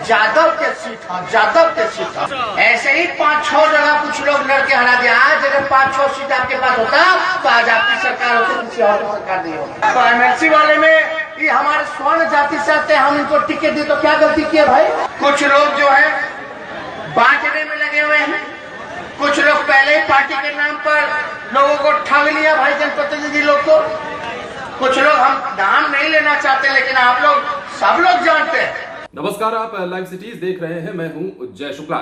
जादव के सीट है, जादव के सीट है। ऐसे ही 5-6 जगह कुछ लोग लड़के हरा दिया। आज अगर 5-6 सीट आपके पास होता तो आज आपकी सरकार होती, किसी और की सरकार नहीं होती। तो एमएलसी वाले में ये हमारे स्वर्ण जाति से आते हैं, हम इनको टिकट दी तो क्या गलती की है भाई? कुछ लोग जो है बांटने में लगे हुए हैं, कुछ लोग पहले ही पार्टी के नाम पर लोगों को ठग लिया भाई, जनप्रतिनिधि लोग को। कुछ लोग, हम नाम नहीं लेना चाहते लेकिन आप लोग सब लोग जानते हैं। नमस्कार, आप लाइव सिटीज देख रहे हैं। मैं हूं जय शुक्ला।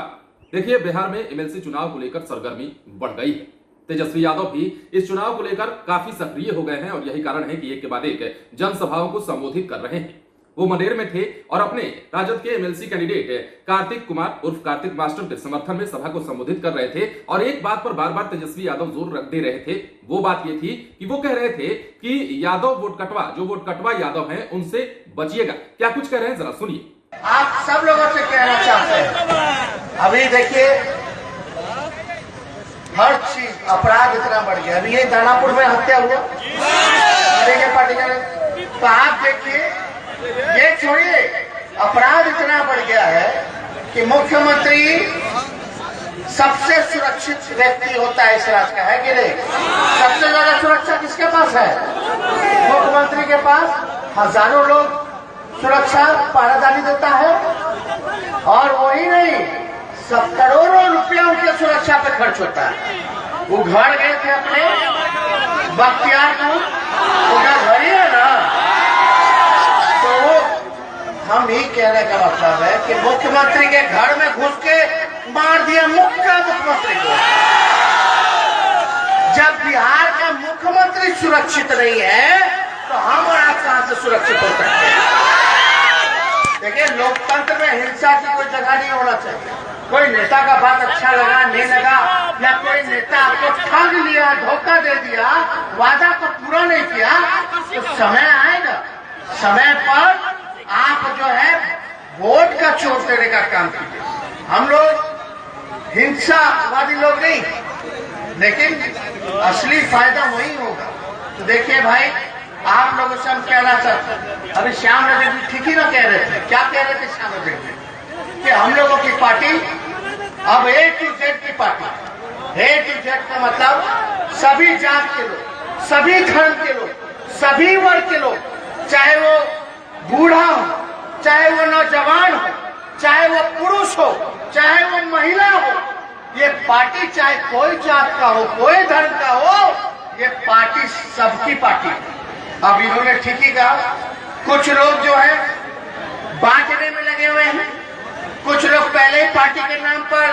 देखिए, बिहार में एमएलसी चुनाव को लेकर सरगर्मी बढ़ गई है। तेजस्वी यादव भी इस चुनाव को लेकर काफी सक्रिय हो गए हैं और यही कारण है कि एक के बाद एक जनसभाओं को संबोधित कर रहे हैं। वो मनेर में थे और अपने राजद के एमएलसी कैंडिडेट कार्तिक कुमार उर्फ कार्तिक मास्टर के समर्थन में सभा को संबोधित कर रहे थे और एक बात पर बार बार तेजस्वी यादव जोर रख दे रहे थे। वो बात ये थी कि वो कह रहे थे कि यादव वोट कटवा, जो वोट कटवा यादव हैं उनसे बचिएगा। क्या कुछ कह रहे हैं, जरा सुनिए। आप सब लोगों से कहना चाहते हैं, अभी देखिए हर चीज अपराध इतना बढ़ गया। अभी ये दानापुर में हत्या हुआ पार्टी का, तो आप देखिए, ये छोड़िए, अपराध इतना बढ़ गया है कि मुख्यमंत्री सबसे सुरक्षित व्यक्ति होता है इस राज्य का, है कि नहीं? सबसे ज्यादा सुरक्षा किसके पास है? मुख्यमंत्री के पास हजारों लोग सुरक्षा पहरादारी देता है और वही नहीं, सब करोड़ों रुपया उनके सुरक्षा पे खर्च होता है। वो घर गए थे अपने बख्तियारपुर, उनका घर ही है ना। तो हम ही कहने का मतलब है कि मुख्यमंत्री के घर में घुस के मार दिया मुख्यमंत्री को। जब बिहार का मुख्यमंत्री सुरक्षित नहीं है तो हम और आप कहां से सुरक्षित हो सकते हैं? देखिए, लोकतंत्र में हिंसा की कोई जगह नहीं होना चाहिए। कोई नेता का बात अच्छा लगा नहीं लगा, या कोई नेता आपको ठग लिया, धोखा दे दिया, वादा को पूरा नहीं किया, तो समय आएगा, समय पर आप जो है वोट का चोट देने का काम कीजिए। हम लोग हिंसावादी लोग नहीं, लेकिन असली फायदा वही होगा। तो देखिए भाई, आप लोगों से हम कहना चाहते हैं, अभी श्याम रजक भी ठीक ही ना कह रहे थे। क्या कह रहे थे श्याम रजक जी? कि हम लोगों की पार्टी अब A to Z की पार्टी। A to Z का मतलब सभी जात के लोग, सभी धर्म के लोग, सभी वर्ग के लोग, चाहे वो बूढ़ा हो, चाहे वो नौजवान हो, चाहे वो पुरुष हो, चाहे वो महिला हो, ये पार्टी चाहे कोई जात का हो, कोई धर्म का हो, ये पार्टी सबकी पार्टी है। अब इन्होंने ठीक ही कहा, कुछ लोग जो है बांटने में लगे हुए हैं, कुछ लोग पहले ही पार्टी के नाम पर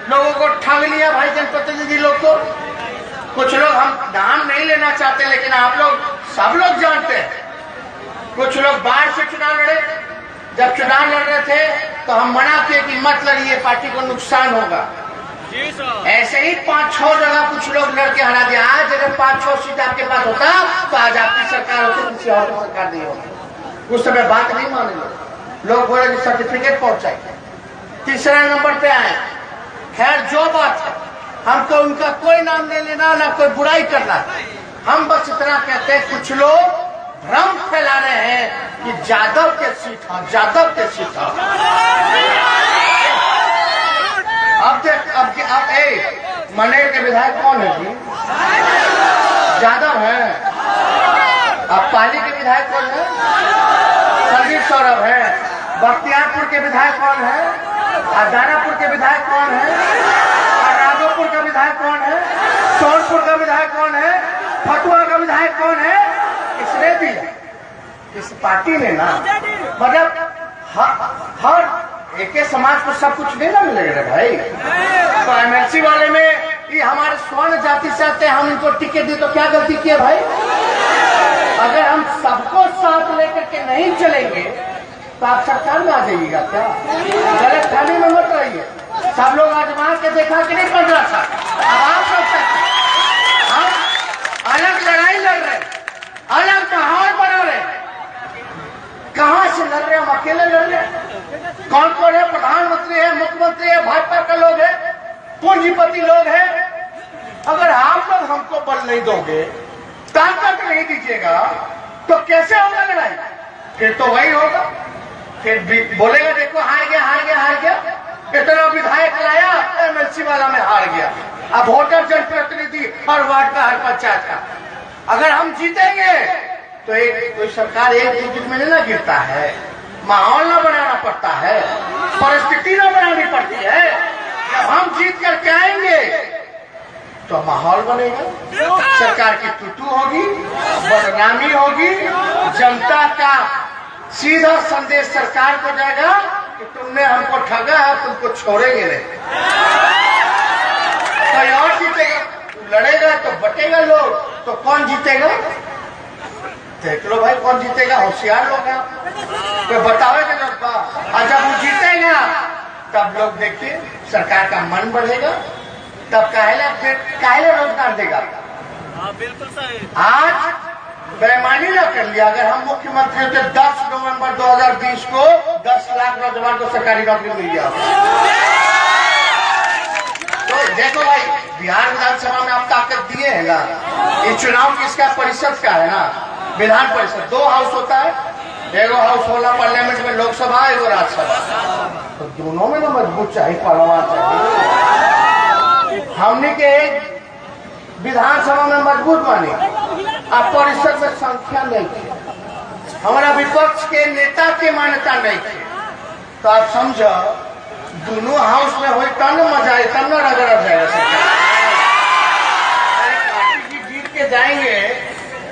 लोगों को ठग लिया भाई, जनप्रतिनिधि लोग को। कुछ लोग, हम नाम नहीं लेना चाहते लेकिन आप लोग सब लोग जानते हैं। कुछ लोग बाहर से चुनाव लड़े, जब चुनाव लड़ रहे थे तो हम मना किए कि मत लड़िए, पार्टी को नुकसान होगा। ऐसे ही 5-6 जगह कुछ लोग लड़के हरा दिया। आज अगर 5-6 सीट आपके पास होता तो आज आपकी सरकार होती, किसी और की सरकार नहीं होती। उस समय बात नहीं माने लोग बोले कि सर्टिफिकेट पहुंचाए, तीसरा नंबर पे आए। खैर, जो बात है, हमको उनका कोई नाम नहीं लेना, ना कोई बुराई करना। हम बस इतना कहते हैं, कुछ लोग भ्रम फैला रहे हैं कि जादव के सीट है, जादव के सीट है। अब मनेर के विधायक कौन है जी? जादव है। अब पाली के विधायक कौन है? संदीप सौरभ है। बख्तियारपुर के विधायक कौन है? दानापुर के विधायक कौन है? राघोपुर का विधायक कौन है? सोनपुर का विधायक कौन है? फतुहा का विधायक कौन है? किसने दिया? इस पार्टी ने ना, मतलब हर एक समाज को सब कुछ नहीं ना मिलेगा भाई। तो एमएलसी वाले में ये हमारे स्वर्ण जाति से आते हैं, हम इनको टिकट दी तो क्या गलती की है भाई? अगर हम सबको साथ लेकर के नहीं चलेंगे तो आप सरकार में आ जाइएगा क्या? गलत थाने में मत रहिए। सब लोग आजमा के देखा कि नहीं 15 साल। अब आप सब हम अलग लड़ाई लड़ रहे, अलग माहौल बना रहे। कहां से लड़ रहे? हम अकेले लड़ रहे। कौन कौन है? प्रधानमंत्री है, मुख्यमंत्री है, भाजपा का लोग है, पूंजीपति लोग हैं। अगर आप लोग हमको बल नहीं दोगे, ताकत नहीं दीजिएगा, तो कैसे होगा लड़ाई? फिर तो वही होगा फिर बोलेगा देखो हार गया हार गया हार गया, इतना विधायक लाया एमएलसी वाला में हार गया। अब वोटर जनप्रतिनिधि हर वार्ड का हर पंचायत का, अगर हम जीतेंगे तो एक कोई सरकार एक डिजिट में ना गिरता है, माहौल ना बनाना पड़ता है, परिस्थिति ना बनानी पड़ती है। जब हम जीत करके आएंगे तो माहौल बनेगा, सरकार की टूटू होगी, बदनामी होगी, जनता का सीधा संदेश सरकार को जाएगा कि तुमने हमको ठगा है, तुमको छोड़ेंगे नहीं। कोई और जीतेगा, लड़ेगा तो बटेगा लोग, तो कौन जीतेगा? देख लो भाई कौन जीतेगा, होशियार लोग हैं, कोई बतावेगा जब, और जब वो जीतेगा तब लोग देखिए सरकार का मन बढ़ेगा, तब काहे रोजगार देगा। बिल्कुल सही। आज बेईमानी ना कर लिया, अगर हम मुख्यमंत्री होते 10 नवंबर 2020 को 10 लाख नौजवान को सरकारी नौकरी मिल गया। तो देखो भाई बिहार विधानसभा में आप ताकत दिए है ना, ये चुनाव किसका, परिषद का है ना, विधान परिषद 2 हाउस होता है, एगो हाउस होला पार्लियामेंट में लोकसभा, एगो राज्यसभा, तो दोनों में ना मजबूत चाहिए, पहलवान चाहिए। हमने के एक विधानसभा में मजबूत बनी, अब परिषद में संख्या नहीं थी, हमारा विपक्ष के नेता की मान्यता नहीं थी, तो आप समझो दोनों हाउस में हुई तब न मजा आए, तब न रगड़ा जाएगा सरकार। पार्टी की जीत के जाएंगे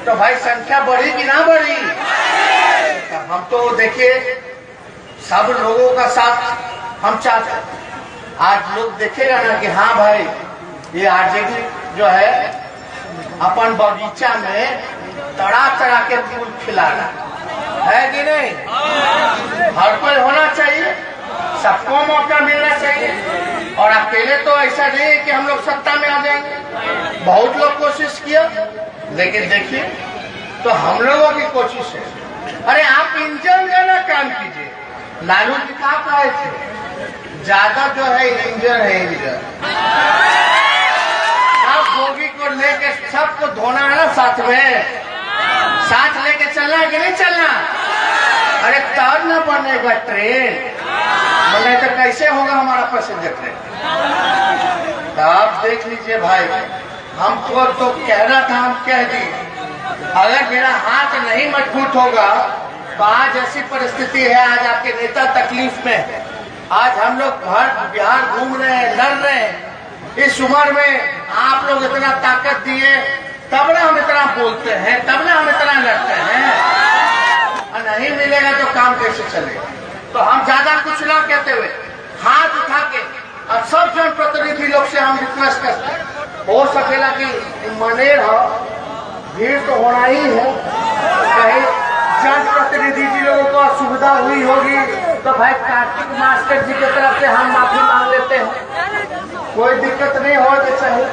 तो भाई संख्या बढ़ी कि ना बढ़ी। हम तो देखिए सब लोगों का साथ हम चाहते, आज लोग देखेगा ना कि हाँ भाई ये आरजेडी जो है अपन बगीचा में तरह तरह के फूल खिला रहा है कि नहीं, हर कोई होना चाहिए, सबको मौका मिलना चाहिए, और अकेले तो ऐसा नहीं है कि हम लोग सत्ता में आ जाएंगे। बहुत लोग कोशिश किया, लेकिन देखिए तो हम लोगों की कोशिश है, अरे आप इंजन का ना काम कीजिए, लालू जी कहा कहे थे ज्यादा जो है इंजन है, इंजन आप बोगी को लेके सबको धोना है ना, साथ में साथ लेके चलना है कि नहीं चलना, अरे तब न बनेगा ट्रेन, बने तो कैसे होगा हमारा पैसेंजर ट्रेन। तो आप देख लीजिए भाई, हमको तो कहना था, हम कह दिए, अगर मेरा हाथ नहीं मजबूत होगा तो आज ऐसी परिस्थिति है, आज आपके नेता तकलीफ में है, आज हम लोग घर बिहार घूम रहे हैं, लड़ रहे हैं, इस उम्र में आप लोग इतना ताकत दिए तब ना हम इतना बोलते हैं, तब ना हम इतना लड़ते हैं, और नहीं मिलेगा तो काम कैसे चलेगा। तो हम ज्यादा कुछ ना कहते हुए हाथ उठा के और सब जनप्रतिनिधि लोग से हम रिक्वेस्ट करते हैं, हो सकेला कि मनेर हो, भीड़ तो होना ही है, कहीं जनप्रतिनिधि जी लोगों को असुविधा हुई होगी तो भाई कार्तिक मास्टर जी की तरफ से हम माफी मांग लेते हैं, कोई दिक्कत नहीं हो के चाहिए,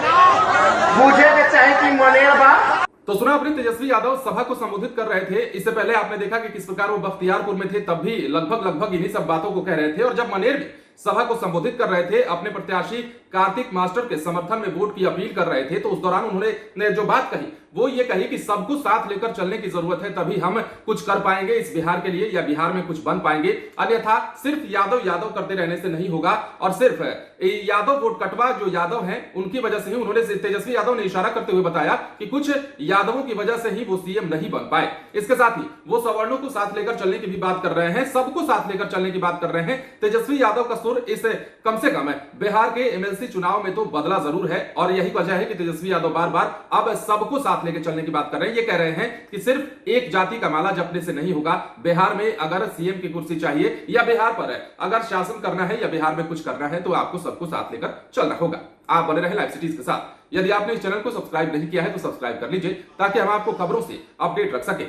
मुझे के चाहिए कि मनेर बा। तो सुना आपने, तेजस्वी यादव सभा को संबोधित कर रहे थे। इससे पहले आपने देखा कि किस प्रकार वो बख्तियारपुर में थे, तब भी लगभग इन्हीं सब बातों को कह रहे थे, और जब मनेर में सभा को संबोधित कर रहे थे, अपने प्रत्याशी कार्तिक मास्टर के समर्थन में वोट की अपील कर रहे थे, तो उस दौरान उन्होंने जो बात कही वो ये कही कि सबको साथ लेकर चलने की जरूरत है, तभी हम कुछ कर पाएंगे इस बिहार के लिए, या बिहार में कुछ बन पाएंगे, अन्यथा सिर्फ यादव करते रहने से नहीं होगा। और सिर्फ यादव वोट कटवा जो यादव हैं उनकी वजह से ही, उन्होंने तेजस्वी यादव ने इशारा करते हुए बताया कि कुछ यादवों की वजह से ही वो सीएम नहीं बन पाए। इसके साथ ही वो सवर्णों को साथ लेकर चलने की भी बात कर रहे हैं, सबको साथ लेकर चलने की बात कर रहे हैं। तेजस्वी यादव का सुर इस कम से कम बिहार के एमएलसी चुनाव में तो बदला जरूर है, और यही वजह है कि तेजस्वी यादव बार बार अब सबको साथ लेके चलने की बात कर रहे हैं। ये कह रहे हैं कि सिर्फ एक जाति का माला जपने से नहीं होगा, बिहार में अगर सीएम की कुर्सी चाहिए, या बिहार पर अगर शासन करना है, या बिहार में कुछ करना है, तो आपको सबको साथ लेकर चलना होगा। आप बने रहे लाइव सिटीज के साथ। यदि आपने इस चैनल को सब्सक्राइब नहीं किया है तो सब्सक्राइब कर लीजिए, ताकि हम आपको खबरों से अपडेट रख सके।